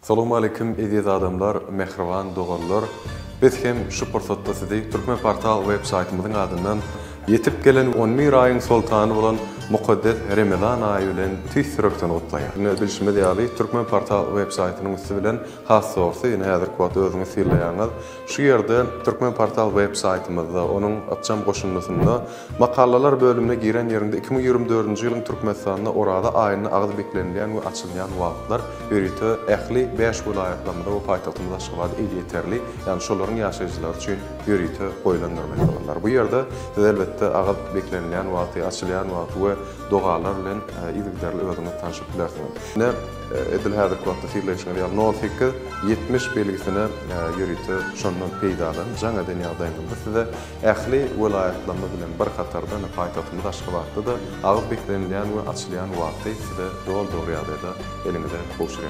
Assalamu alaykum aziz adamlar, mehriban dogallar. Biz hem şu pursatda sizi Türkmen Portal web saytymyzyň adından yetip gelen 11 aýyň sultany bolan Mukaddes Ramazan aýy bilen tüýsürekden gutlaýar. Ine bilişime diýýärli Türkmen Portal web saytynyň üstü bilen has sorsy, ine häzir kwat özüňiz sirleýäňiz. Şu ýerde Türkmen Portal web saytymyzda, onuň atjam goşunmasynda makalalar bölümine giren ýerinde 2024-nji ýylyň Türkmenistanda orada aýyny agzy beklenýän we açylýan wagtlar ýörüte ähli 5 vilayatlarynda we paýtagtymyzda şuwady ýeterli, ýani şolaryň ýaşaýjylary üçin ýörüte goýulandyrylan bolanlar. Bu ýerde siz elbetde agzy beklenýän wagty, açylýan wagty we dogalar bilen ýigderli özüňiz tanışyp bilersiňiz. Ne edil häzir kwatda sirleşýän ýa 08 70 belgisine ýörüte şondan peýdalan jaňa dünýäde size ähli vilayatlarynda bilen bir katardan paýtagtymyz aşky wagtda da agzy beklenýän we açylýan wagty size dol-dogry ýadyda elinize goşurýan.